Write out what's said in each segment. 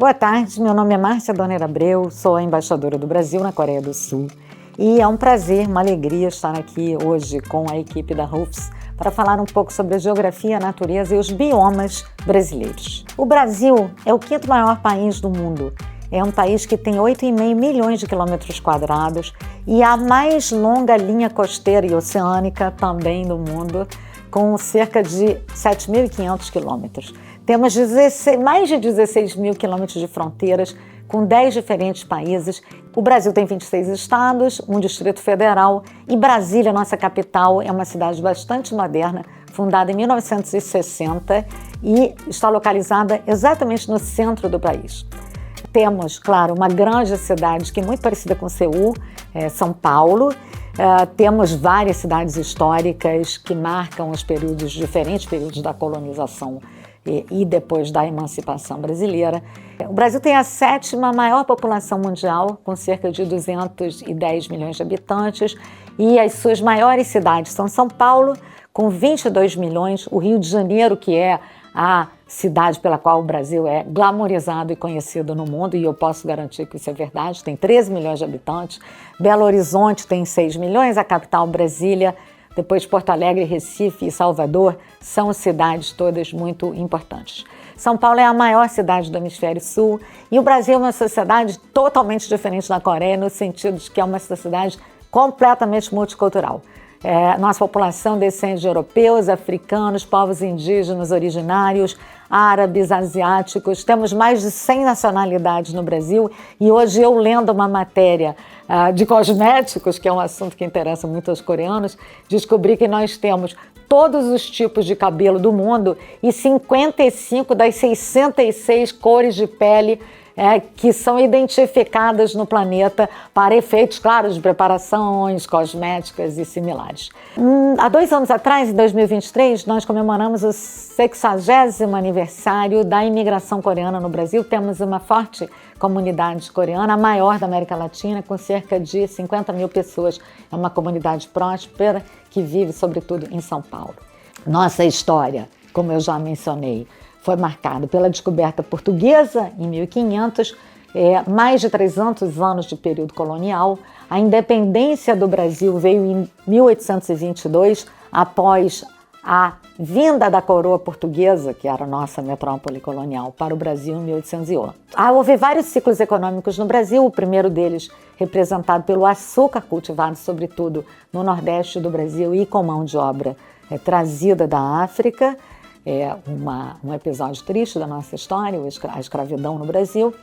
Boa tarde, meu nome é Márcia Donner Abreu, sou a embaixadora do Brasil na Coreia do Sul e é um prazer, uma alegria estar aqui hoje com a equipe da RUFS para falar um pouco sobre a geografia, a natureza e os biomas brasileiros. O Brasil é o quinto maior país do mundo. É um país que tem 8,5 milhões de quilômetros quadrados e a mais longa linha costeira e oceânica também do mundo, com cerca de 7.500 quilômetros. Temos mais de 16 mil quilômetros de fronteiras com 10 diferentes países. O Brasil tem 26 estados, um Distrito Federal e Brasília, nossa capital, é uma cidade bastante moderna, fundada em 1960 e está localizada exatamente no centro do país. Temos, claro, uma grande cidade que é muito parecida com Seul, São Paulo. Temos várias cidades históricas que marcam os diferentes períodos da colonização e depois da emancipação brasileira. O Brasil tem a sétima maior população mundial, com cerca de 210 milhões de habitantes, e as suas maiores cidades são São Paulo, com 22 milhões, o Rio de Janeiro, que é a cidade pela qual o Brasil é glamorizado e conhecido no mundo, e eu posso garantir que isso é verdade, tem 13 milhões de habitantes. Belo Horizonte tem 6 milhões, a capital Brasília, depois Porto Alegre, Recife e Salvador são cidades todas muito importantes. São Paulo é a maior cidade do hemisfério sul e o Brasil é uma sociedade totalmente diferente da Coreia, no sentido de que é uma sociedade completamente multicultural. Nossa população descende de europeus, africanos, povos indígenas originários, árabes, asiáticos. Temos mais de 100 nacionalidades no Brasil e hoje eu lendo uma matéria de cosméticos, que é um assunto que interessa muito aos coreanos, descobri que nós temos todos os tipos de cabelo do mundo e 55 das 66 cores de pele que são identificadas no planeta para efeitos, claro, de preparações cosméticas e similares. Há 2 anos atrás, em 2023, nós comemoramos o 60º aniversário da imigração coreana no Brasil. Temos uma forte comunidade coreana, a maior da América Latina, com cerca de 50 mil pessoas. É uma comunidade próspera que vive, sobretudo, em São Paulo. Nossa história, como eu já mencionei, foi marcado pela descoberta portuguesa em 1500, mais de 300 anos de período colonial. A independência do Brasil veio em 1822, após a vinda da coroa portuguesa, que era a nossa metrópole colonial, para o Brasil em 1811. Houve vários ciclos econômicos no Brasil, o primeiro deles representado pelo açúcar cultivado, sobretudo no Nordeste do Brasil e com mão de obra trazida da África. Um episódio triste da nossa história, a escravidão no Brasil.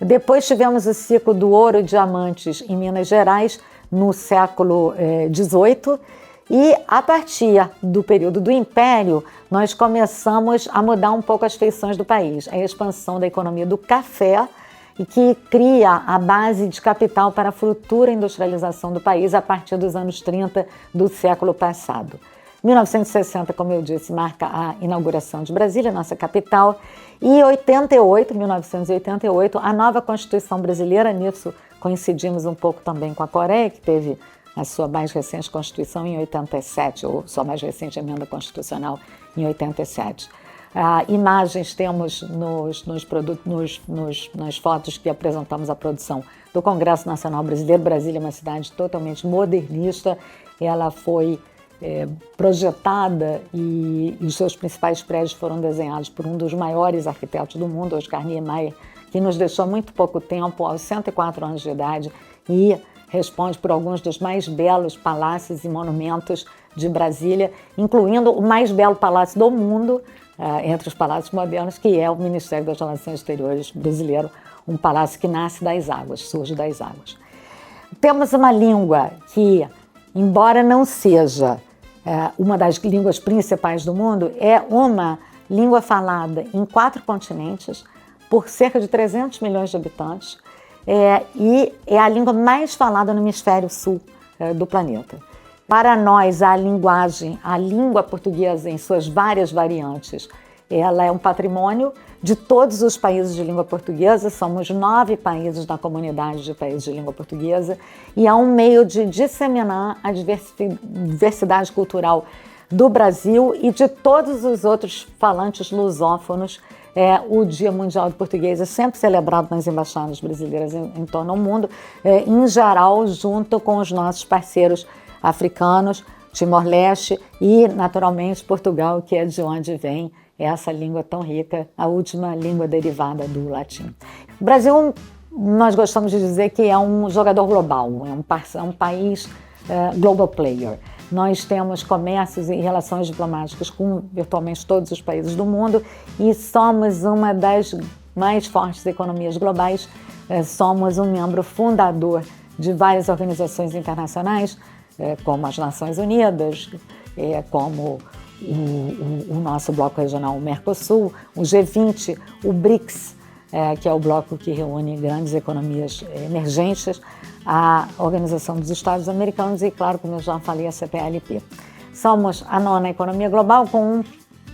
Depois tivemos o ciclo do ouro e diamantes em Minas Gerais, no século XVIII, e a partir do período do Império, nós começamos a mudar um pouco as feições do país. A expansão da economia do café, e que cria a base de capital para a futura industrialização do país a partir dos anos 30 do século passado. 1960, como eu disse, marca a inauguração de Brasília, nossa capital, e 1988, a nova Constituição brasileira. Nisso coincidimos um pouco também com a Coreia, que teve a sua mais recente Constituição em 87, ou sua mais recente emenda constitucional em 87. Imagens temos nas fotos que apresentamos a produção do Congresso Nacional Brasileiro. Brasília é uma cidade totalmente modernista, ela foi projetada e os seus principais prédios foram desenhados por um dos maiores arquitetos do mundo, Oscar Niemeyer, que nos deixou há muito pouco tempo, aos 104 anos de idade, e responde por alguns dos mais belos palácios e monumentos de Brasília, incluindo o mais belo palácio do mundo, entre os palácios modernos, que é o Ministério das Relações Exteriores brasileiro, um palácio que nasce das águas, surge das águas. Temos uma língua que, embora não seja uma das línguas principais do mundo, é uma língua falada em 4 continentes, por cerca de 300 milhões de habitantes, e é a língua mais falada no hemisfério sul do planeta. Para nós, a língua portuguesa em suas várias variantes, ela é um patrimônio de todos os países de língua portuguesa. Somos 9 países da comunidade de países de língua portuguesa e é um meio de disseminar a diversidade cultural do Brasil e de todos os outros falantes lusófonos O Dia Mundial do Português é sempre celebrado nas embaixadas brasileiras em torno do mundo, em geral, junto com os nossos parceiros africanos, Timor-Leste e, naturalmente, Portugal, que é de onde vem essa língua tão rica, a última língua derivada do latim. O Brasil, nós gostamos de dizer que é um jogador global, é um país global player. Nós temos comércios e relações diplomáticas com virtualmente todos os países do mundo e somos uma das mais fortes economias globais. Somos um membro fundador de várias organizações internacionais, como as Nações Unidas, como o nosso bloco regional, o Mercosul, o G20, o BRICS, que é o bloco que reúne grandes economias emergentes, a Organização dos Estados Americanos e, claro, como eu já falei, a CPLP. Somos a 9ª economia global com um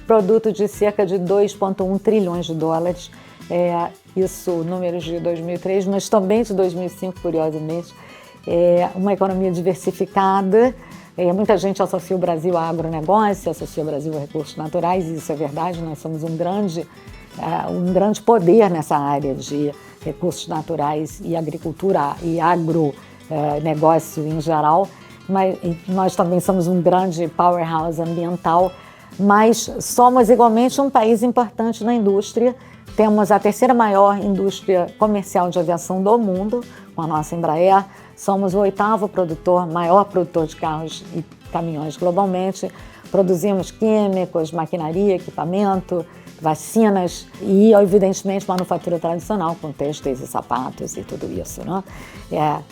produto de cerca de 2,1 trilhões de dólares, isso números de 2003, mas também de 2005, curiosamente. Uma economia diversificada. Muita gente associa o Brasil a agronegócio, associa o Brasil a recursos naturais, e isso é verdade, nós somos um grande poder nessa área de recursos naturais e agricultura e agronegócio em geral, mas nós também somos um grande powerhouse ambiental, mas somos igualmente um país importante na indústria. Temos a 3ª maior indústria comercial de aviação do mundo, com a nossa Embraer. Somos o 8º maior produtor de carros e caminhões globalmente. Produzimos químicos, maquinaria, equipamento, vacinas e, evidentemente, manufatura tradicional, com têxteis e sapatos e tudo isso, né?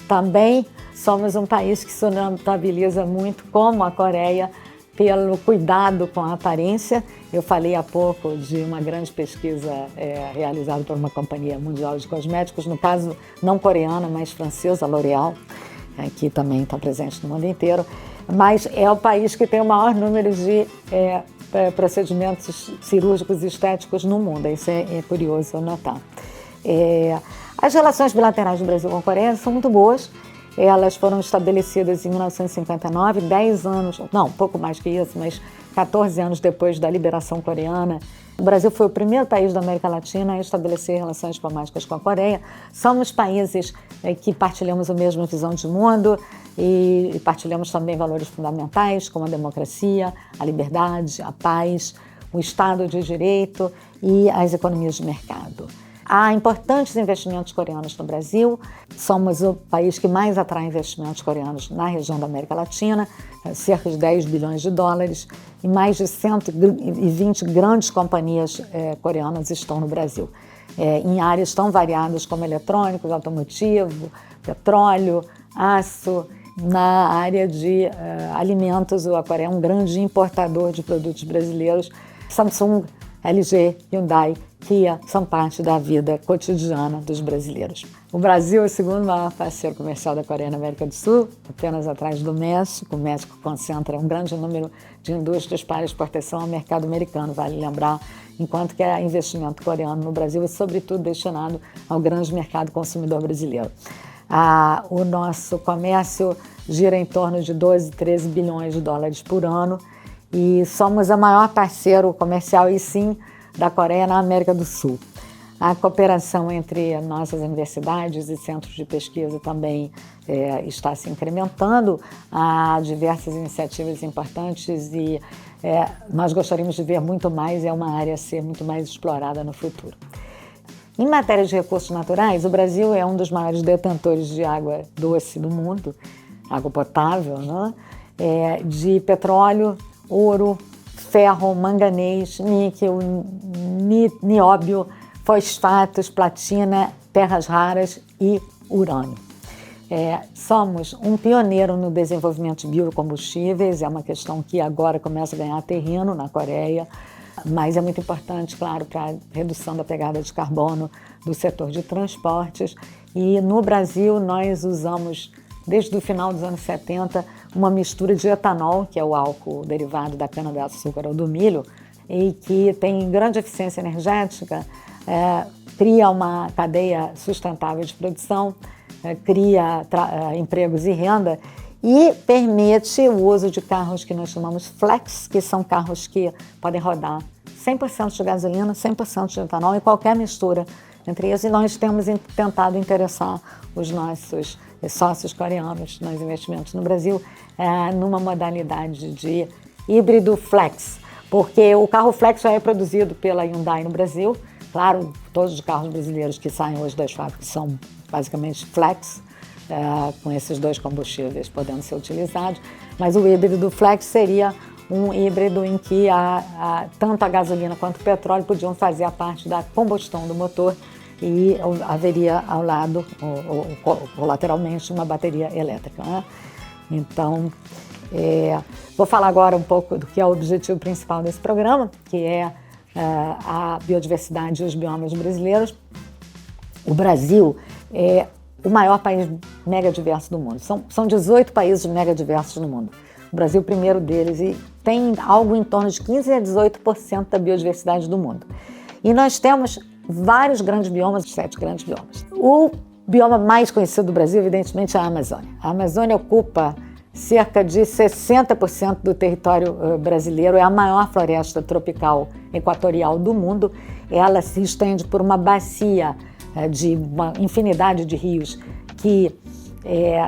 Também somos um país que se notabiliza muito, como a Coreia, pelo cuidado com a aparência. Eu falei há pouco de uma grande pesquisa realizada por uma companhia mundial de cosméticos, no caso não coreana, mas francesa, L'Oréal, que também está presente no mundo inteiro. Mas é o país que tem o maior número de procedimentos cirúrgicos e estéticos no mundo. Isso é curioso notar. As relações bilaterais do Brasil com a Coreia são muito boas. Elas foram estabelecidas em 1959, 10 anos, não, pouco mais que isso, mas 14 anos depois da liberação coreana. O Brasil foi o primeiro país da América Latina a estabelecer relações diplomáticas com a Coreia. Somos países que partilhamos a mesma visão de mundo e partilhamos também valores fundamentais como a democracia, a liberdade, a paz, o Estado de Direito e as economias de mercado. Há importantes investimentos coreanos no Brasil, somos o país que mais atrai investimentos coreanos na região da América Latina, cerca de 10 bilhões de dólares, e mais de 120 grandes companhias coreanas estão no Brasil, em áreas tão variadas como eletrônicos, automotivo, petróleo, aço. Na área de alimentos, a Coreia é um grande importador de produtos brasileiros. Samsung, LG, Hyundai, Kia são parte da vida cotidiana dos brasileiros. O Brasil é o 2º maior parceiro comercial da Coreia na América do Sul, apenas atrás do México. O México concentra um grande número de indústrias para exportação ao mercado americano, vale lembrar, enquanto que o investimento coreano no Brasil é sobretudo destinado ao grande mercado consumidor brasileiro. O nosso comércio gira em torno de 12, 13 bilhões de dólares por ano e somos a maior parceiro comercial, e sim, da Coreia na América do Sul. A cooperação entre nossas universidades e centros de pesquisa também está se incrementando. Há diversas iniciativas importantes e nós gostaríamos de ver muito mais, é uma área a ser muito mais explorada no futuro. Em matéria de recursos naturais, o Brasil é um dos maiores detentores de água doce do mundo, água potável, né? De petróleo, ouro, ferro, manganês, níquel, nióbio, fosfatos, platina, terras raras e urânio. Somos um pioneiro no desenvolvimento de biocombustíveis, é uma questão que agora começa a ganhar terreno na Coreia, mas é muito importante, claro, para a redução da pegada de carbono do setor de transportes. E no Brasil nós usamos, desde o final dos anos 70, uma mistura de etanol, que é o álcool derivado da cana-de-açúcar ou do milho, e que tem grande eficiência energética, cria uma cadeia sustentável de produção, cria empregos e renda, e permite o uso de carros que nós chamamos flex, que são carros que podem rodar 100% de gasolina, 100% de etanol e qualquer mistura entre eles. E nós temos tentado interessar os nossos sócios coreanos nos investimentos no Brasil numa modalidade de híbrido flex, porque o carro flex já é produzido pela Hyundai no Brasil. Claro, todos os carros brasileiros que saem hoje das fábricas são basicamente flex, com esses dois combustíveis podendo ser utilizados, mas o híbrido flex seria um híbrido em que tanto a gasolina quanto o petróleo podiam fazer a parte da combustão do motor e haveria ao lado, ou lateralmente, uma bateria elétrica, né? Então, vou falar agora um pouco do que é o objetivo principal desse programa, que é a biodiversidade e os biomas brasileiros. O Brasil é o maior país mega diverso do mundo. São 18 países mega diversos no mundo. O Brasil é o primeiro deles e tem algo em torno de 15% a 18% da biodiversidade do mundo. E nós temos vários grandes biomas, 7 grandes biomas. O bioma mais conhecido do Brasil, evidentemente, é a Amazônia. A Amazônia ocupa cerca de 60% do território brasileiro, é a maior floresta tropical equatorial do mundo. Ela se estende por uma bacia de uma infinidade de rios que,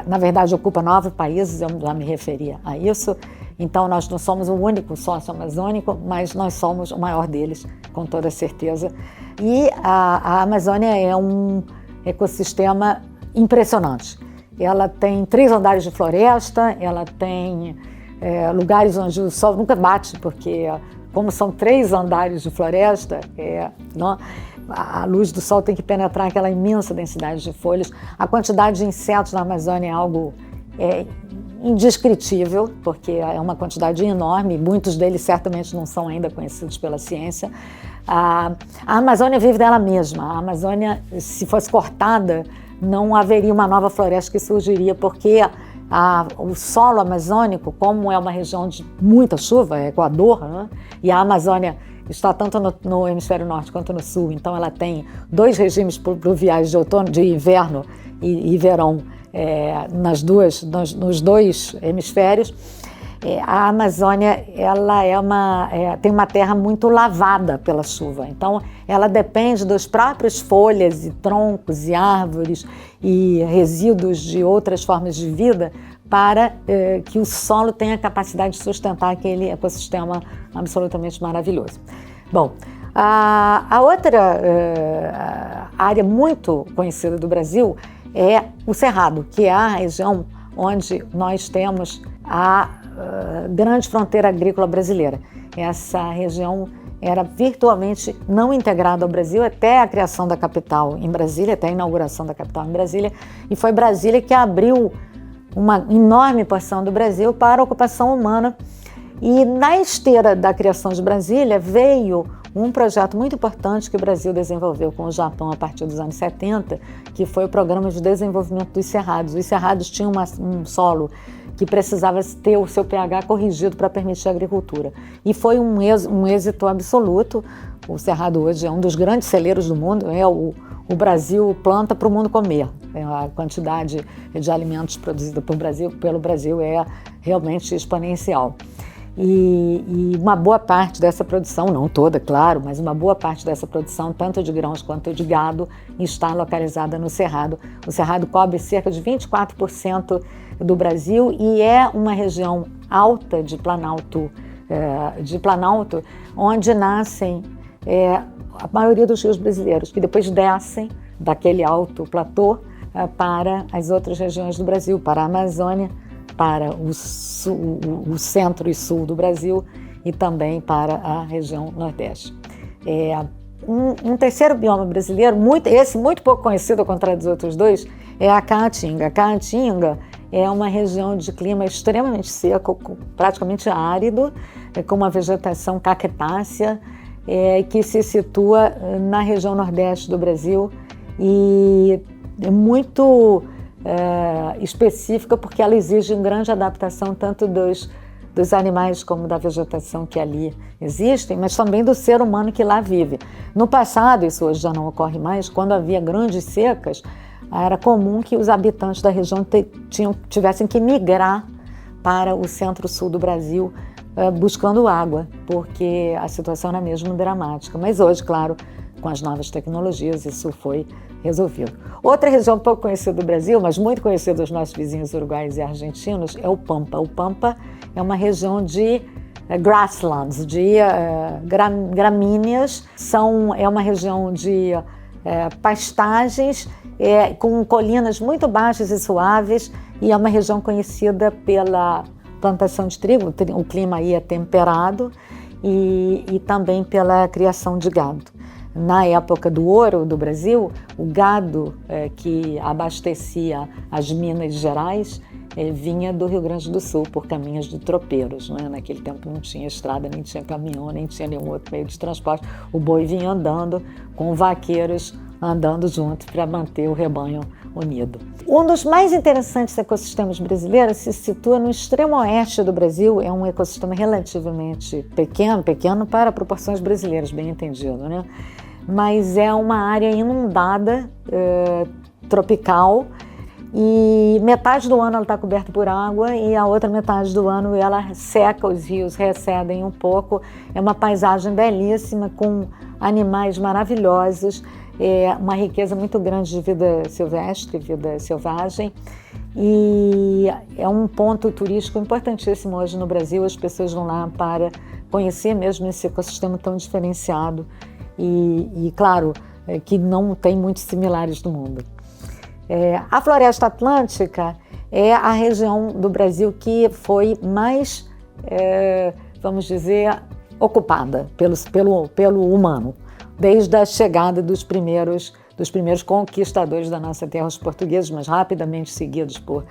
na verdade, ocupa 9 países, eu já me referia a isso. Então, nós não somos o único sócio amazônico, mas nós somos o maior deles, com toda certeza. E a Amazônia é um ecossistema impressionante. Ela tem 3 andares de floresta, ela tem lugares onde o sol nunca bate, porque como são 3 andares de floresta, a luz do sol tem que penetrar aquela imensa densidade de folhas. A quantidade de insetos na Amazônia é algo indescritível, porque é uma quantidade enorme, muitos deles certamente não são ainda conhecidos pela ciência. A Amazônia vive dela mesma. A Amazônia, se fosse cortada, não haveria uma nova floresta que surgiria, porque o solo amazônico, como é uma região de muita chuva, é Equador, né? E a Amazônia está tanto no hemisfério norte quanto no sul, então ela tem 2 regimes pluviais de inverno e verão nos 2 hemisférios. A Amazônia tem uma terra muito lavada pela chuva, então ela depende das próprias folhas e troncos e árvores e resíduos de outras formas de vida para que o solo tenha a capacidade de sustentar aquele ecossistema absolutamente maravilhoso. Bom, a outra área muito conhecida do Brasil é o Cerrado, que é a região onde nós temos a grande fronteira agrícola brasileira. Essa região era virtualmente não integrada ao Brasil até a criação da capital em Brasília, até a inauguração da capital em Brasília, e foi Brasília que abriu uma enorme porção do Brasil para a ocupação humana. E na esteira da criação de Brasília veio um projeto muito importante que o Brasil desenvolveu com o Japão a partir dos anos 70, que foi o Programa de Desenvolvimento dos Cerrados. Os cerrados tinham um solo que precisava ter o seu pH corrigido para permitir a agricultura. E foi um êxito absoluto. O Cerrado hoje é um dos grandes celeiros do mundo, o Brasil planta para o mundo comer. A quantidade de alimentos produzida pelo Brasil é realmente exponencial. E uma boa parte dessa produção, não toda, claro, mas uma boa parte dessa produção, tanto de grãos quanto de gado, está localizada no Cerrado. O Cerrado cobre cerca de 24% do Brasil e é uma região alta de planalto, onde nascem a maioria dos rios brasileiros, que depois descem daquele alto platô para as outras regiões do Brasil, para a Amazônia, para o centro e sul do Brasil e também para a região Nordeste. Um terceiro bioma brasileiro, muito pouco conhecido ao contrário dos outros 2, é a Caatinga. A Caatinga é uma região de clima extremamente seco, praticamente árido, com uma vegetação cactácea, que se situa na região Nordeste do Brasil e é muito específica porque ela exige uma grande adaptação tanto dos animais como da vegetação que ali existem, mas também do ser humano que lá vive. No passado, isso hoje já não ocorre mais, quando havia grandes secas, era comum que os habitantes da região tivessem que migrar para o centro-sul do Brasil buscando água, porque a situação era mesmo dramática. Mas hoje, claro, com as novas tecnologias, isso foi resolvido. Outra região pouco conhecida do Brasil, mas muito conhecida dos nossos vizinhos uruguaios e argentinos, é o Pampa. O Pampa é uma região de grasslands, de gramíneas, é uma região de pastagens com colinas muito baixas e suaves, e é uma região conhecida pela plantação de trigo, o clima aí é temperado, e também pela criação de gado. Na época do ouro do Brasil, o gado que abastecia as Minas Gerais vinha do Rio Grande do Sul por caminhos de tropeiros, né? Naquele tempo não tinha estrada, nem tinha caminhão, nem tinha nenhum outro meio de transporte. O boi vinha andando com vaqueiros andando juntos para manter o rebanho unido. Um dos mais interessantes ecossistemas brasileiros se situa no extremo oeste do Brasil. É um ecossistema relativamente pequeno para proporções brasileiras, bem entendido, né? Mas é uma área inundada, tropical, e metade do ano ela está coberta por água e a outra metade do ano ela seca, os rios recedem um pouco. É uma paisagem belíssima, com animais maravilhosos, uma riqueza muito grande de vida silvestre, vida selvagem, e é um ponto turístico importantíssimo hoje no Brasil. As pessoas vão lá para conhecer mesmo esse ecossistema tão diferenciado e claro, que não tem muitos similares no mundo. A Floresta Atlântica é a região do Brasil que foi mais, vamos dizer, ocupada pelo humano, desde a chegada dos primeiros conquistadores da nossa terra, os portugueses, mas rapidamente seguidos por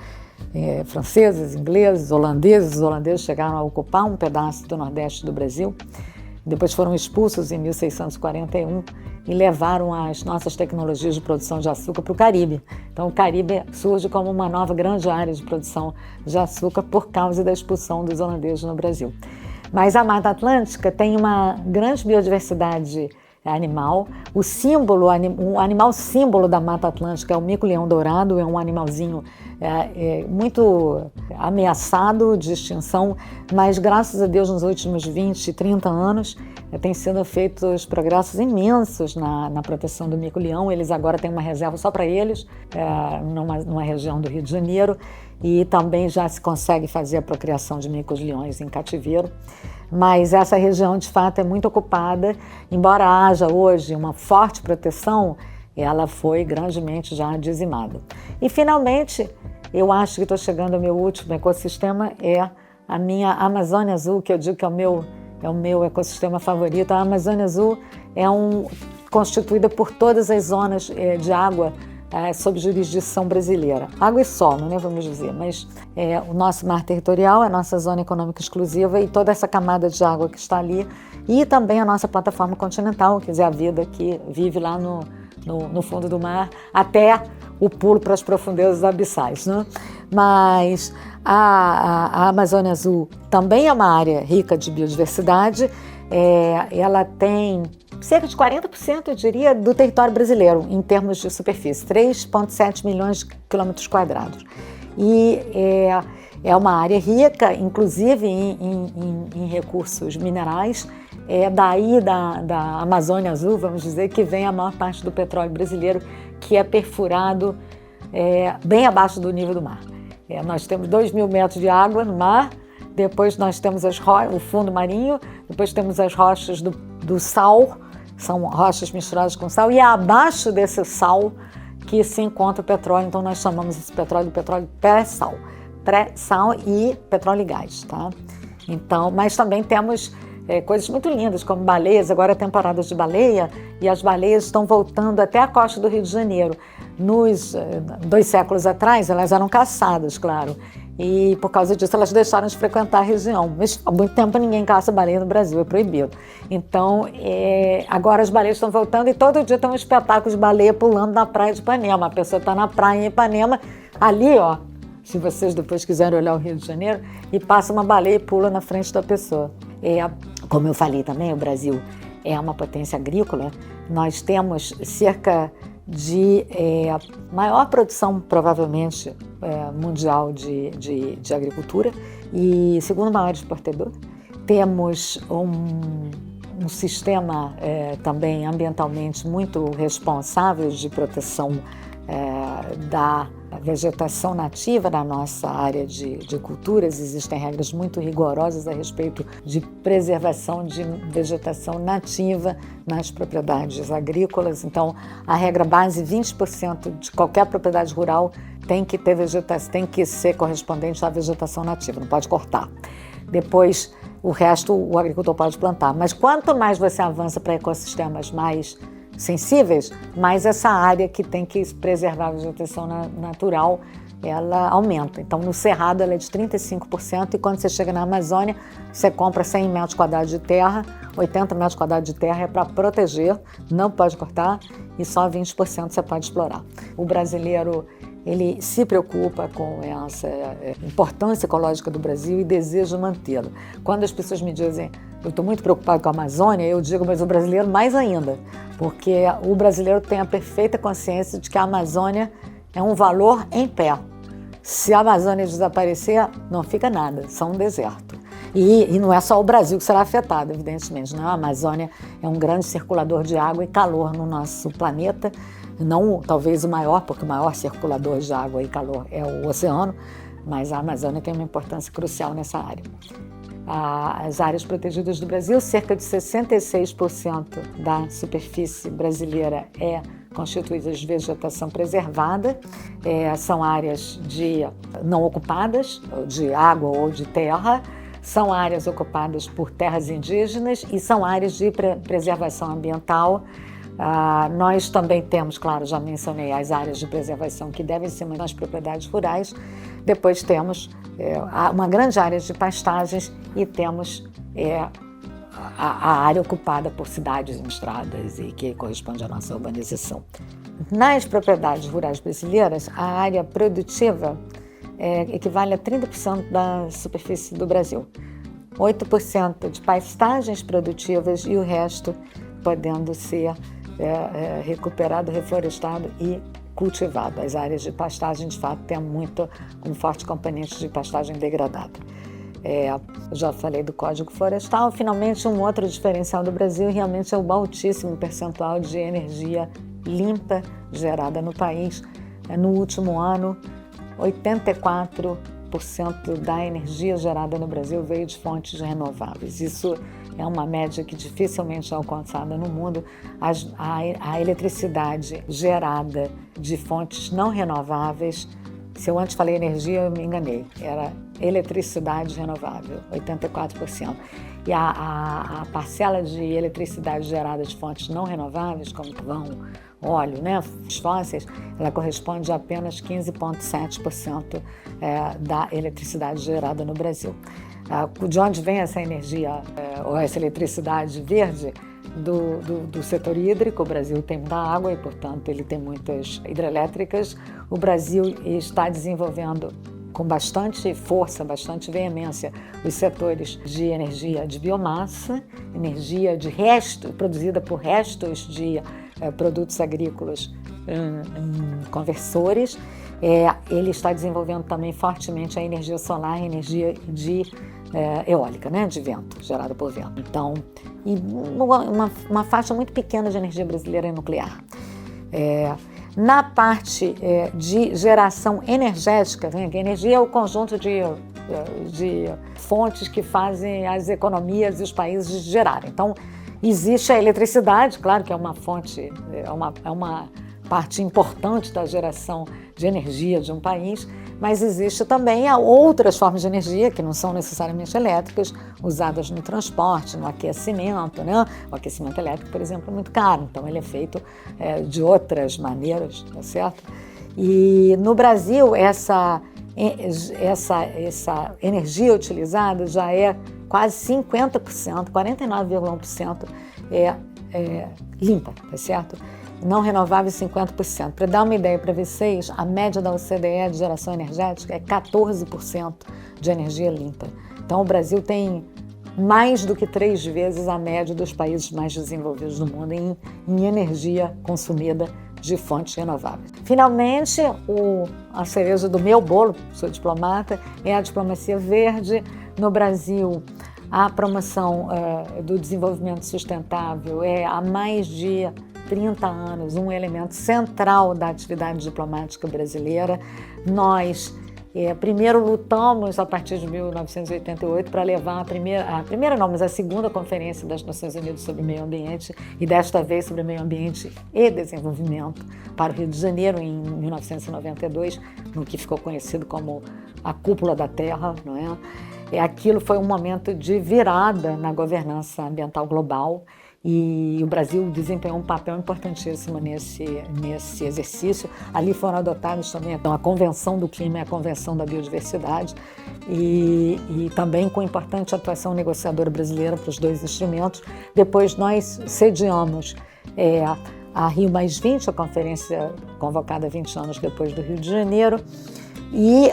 franceses, ingleses, holandeses. Os holandeses chegaram a ocupar um pedaço do nordeste do Brasil, depois foram expulsos em 1641 e levaram as nossas tecnologias de produção de açúcar para o Caribe. Então o Caribe surge como uma nova grande área de produção de açúcar por causa da expulsão dos holandeses no Brasil. Mas a Mata Atlântica tem uma grande biodiversidade animal. O animal símbolo da Mata Atlântica é o mico-leão dourado, é um animalzinho muito ameaçado de extinção, mas graças a Deus nos últimos 20, 30 anos têm sido feitos progressos imensos na proteção do mico-leão. Eles agora têm uma reserva só para eles, numa região do Rio de Janeiro, e também já se consegue fazer a procriação de micos-leões em cativeiro. Mas essa região, de fato, é muito ocupada. Embora haja hoje uma forte proteção, ela foi grandemente já dizimada. E, finalmente, eu acho que estou chegando ao meu último ecossistema, é a minha Amazônia Azul, que eu digo que é o meu ecossistema favorito. A Amazônia Azul é constituída por todas as zonas de água sob jurisdição brasileira. Água e solo, né, vamos dizer, mas o nosso mar territorial, a nossa zona econômica exclusiva e toda essa camada de água que está ali, e também a nossa plataforma continental, quer dizer, a vida que vive lá no fundo do mar, até o pulo para as profundezas abissais, né? Mas a Amazônia Azul também é uma área rica de biodiversidade. Ela tem cerca de 40%, eu diria, do território brasileiro, em termos de superfície, 3,7 milhões de quilômetros quadrados. E é uma área rica, inclusive em recursos minerais. É daí da Amazônia Azul, vamos dizer, que vem a maior parte do petróleo brasileiro, que é perfurado bem abaixo do nível do mar. Nós temos 2.000 metros de água no mar, depois nós temos o fundo marinho, depois temos as rochas do sal, são rochas misturadas com sal, e é abaixo desse sal que se encontra o petróleo. Então nós chamamos esse petróleo de petróleo pré-sal e petróleo e gás, tá? Então, mas também temos coisas muito lindas, como baleias. Agora é temporada de baleia, e as baleias estão voltando até a costa do Rio de Janeiro. 2 séculos atrás, elas eram caçadas, claro, e por causa disso elas deixaram de frequentar a região. Mas há muito tempo ninguém caça baleia no Brasil, é proibido. Então, agora as baleias estão voltando, e todo dia tem um espetáculo de baleia pulando na praia de Ipanema. A pessoa está na praia em Ipanema, ali, ó, se vocês depois quiserem olhar o Rio de Janeiro, e passa uma baleia e pula na frente da pessoa. Como eu falei também, o Brasil é uma potência agrícola. Nós temos cerca de maior produção, provavelmente, mundial de agricultura, e segundo maior exportador. Temos um sistema também ambientalmente muito responsável de proteção da vegetação nativa da nossa área de culturas. Existem regras muito rigorosas a respeito de preservação de vegetação nativa nas propriedades agrícolas. Então, a regra base, 20% de qualquer propriedade rural tem que ter vegetação, tem que ser correspondente à vegetação nativa, não pode cortar. Depois, o resto o agricultor pode plantar. Mas quanto mais você avança para ecossistemas mais sensíveis, mais essa área que tem que preservar a vegetação natural, ela aumenta. Então, no Cerrado, ela é de 35%, e quando você chega na Amazônia, você compra 100 metros quadrados de terra, 80 metros quadrados de terra é para proteger, não pode cortar, e só 20% você pode explorar. O brasileiro, ele se preocupa com essa importância ecológica do Brasil e deseja mantê-la. Quando as pessoas me dizem, eu estou muito preocupado com a Amazônia, eu digo, mas o brasileiro mais ainda, porque o brasileiro tem a perfeita consciência de que a Amazônia é um valor em pé. Se a Amazônia desaparecer, não fica nada, só um deserto. E não é só o Brasil que será afetado, evidentemente, não. A Amazônia é um grande circulador de água e calor no nosso planeta, não talvez o maior, porque o maior circulador de água e calor é o oceano, mas a Amazônia tem uma importância crucial nessa área. As áreas protegidas do Brasil, cerca de 66% da superfície brasileira é constituída de vegetação preservada, são áreas não ocupadas, de água ou de terra, são áreas ocupadas por terras indígenas e são áreas de preservação ambiental. Nós também temos, claro, já mencionei as áreas de preservação que devem ser nas propriedades rurais. Depois temos uma grande área de pastagens e temos a área ocupada por cidades e estradas e que corresponde à nossa urbanização. Nas propriedades rurais brasileiras, a área produtiva equivale a 30% da superfície do Brasil. 8% de pastagens produtivas e o resto podendo ser recuperado, reflorestado e cultivado. As áreas de pastagem, de fato, têm um forte componente de pastagem degradada. Eu já falei do Código Florestal. Finalmente, um outro diferencial do Brasil realmente é o altíssimo percentual de energia limpa gerada no país. No último ano, 84% da energia gerada no Brasil veio de fontes renováveis. Isso é uma média que dificilmente é alcançada no mundo. A eletricidade gerada de fontes não renováveis, se eu antes falei energia, eu me enganei, era eletricidade renovável, 84%. E a parcela de eletricidade gerada de fontes não renováveis, como carvão, óleo, os fósseis, ela corresponde a apenas 15,7% da eletricidade gerada no Brasil. De onde vem essa energia, ou essa eletricidade verde? Do setor hídrico. O Brasil tem muita água e, portanto, ele tem muitas hidrelétricas. O Brasil está desenvolvendo com bastante força, bastante veemência, os setores de energia de biomassa, energia de resto, produzida por restos de produtos agrícolas em conversores. Ele está desenvolvendo também fortemente a energia solar, a energia eólica, de vento, gerada por vento. Então, e uma faixa muito pequena de energia brasileira é nuclear. Na parte de geração energética, que a energia é o conjunto de fontes que fazem as economias e os países gerarem. Então, existe a eletricidade, claro que é uma fonte, é uma parte importante da geração de energia de um país, mas existe também outras formas de energia que não são necessariamente elétricas, usadas no transporte, no aquecimento, O aquecimento elétrico, por exemplo, é muito caro, então ele é feito de outras maneiras, tá certo? E no Brasil, essa energia utilizada já é quase 50%, 49,1% limpa, tá certo? Não renovável 50%. Para dar uma ideia para vocês, a média da OCDE de geração energética é 14% de energia limpa. Então o Brasil tem mais do que 3 vezes a média dos países mais desenvolvidos do mundo em energia consumida de fontes renováveis. Finalmente, a cereja do meu bolo, sou diplomata, é a diplomacia verde. No Brasil, A promoção do desenvolvimento sustentável é há mais de 30 anos um elemento central da atividade diplomática brasileira. Nós primeiro lutamos a partir de 1988 para levar a segunda Conferência das Nações Unidas sobre Meio Ambiente, e desta vez sobre meio ambiente e desenvolvimento, para o Rio de Janeiro em 1992, no que ficou conhecido como a Cúpula da Terra, não é? Aquilo foi um momento de virada na governança ambiental global, e o Brasil desempenhou um papel importantíssimo nesse exercício. Ali foram adotados também a Convenção do Clima e a Convenção da Biodiversidade, e também com importante atuação negociadora brasileira para os dois instrumentos. Depois nós sediamos a Rio+20, a conferência convocada 20 anos depois do Rio de Janeiro, e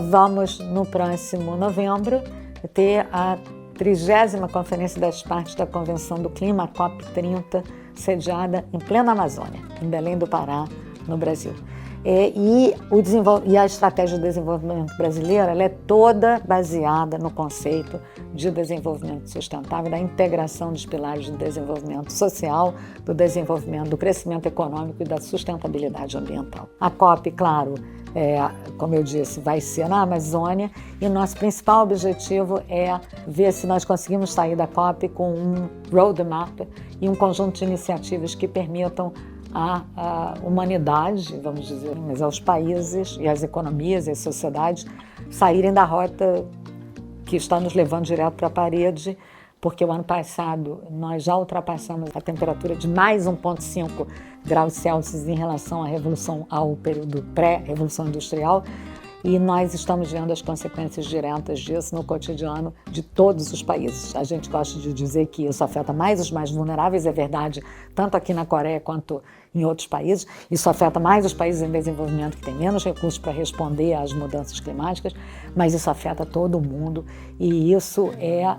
vamos no próximo novembro ter a 30ª Conferência das Partes da Convenção do Clima, a COP30, sediada em plena Amazônia, em Belém do Pará, no Brasil. E a estratégia de desenvolvimento brasileira, ela é toda baseada no conceito de desenvolvimento sustentável, da integração dos pilares do desenvolvimento social, do desenvolvimento, do crescimento econômico e da sustentabilidade ambiental. A COP, claro, como eu disse, vai ser na Amazônia, e o nosso principal objetivo é ver se nós conseguimos sair da COP com um roadmap e um conjunto de iniciativas que permitam à humanidade, vamos dizer, mas aos países e às economias e às sociedades saírem da rota que está nos levando direto para a parede, porque o ano passado nós já ultrapassamos a temperatura de mais 1,5 graus Celsius em relação ao período pré-revolução industrial, e nós estamos vendo as consequências diretas disso no cotidiano de todos os países. A gente gosta de dizer que isso afeta mais os mais vulneráveis, é verdade, tanto aqui na Coreia quanto em outros países. Isso afeta mais os países em desenvolvimento, que têm menos recursos para responder às mudanças climáticas, mas isso afeta todo o mundo, e isso é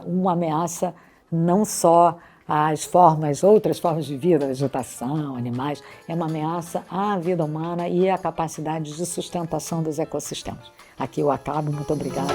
uma ameaça não só às outras formas de vida, vegetação, animais, é uma ameaça à vida humana e à capacidade de sustentação dos ecossistemas. Aqui eu acabo, muito obrigada.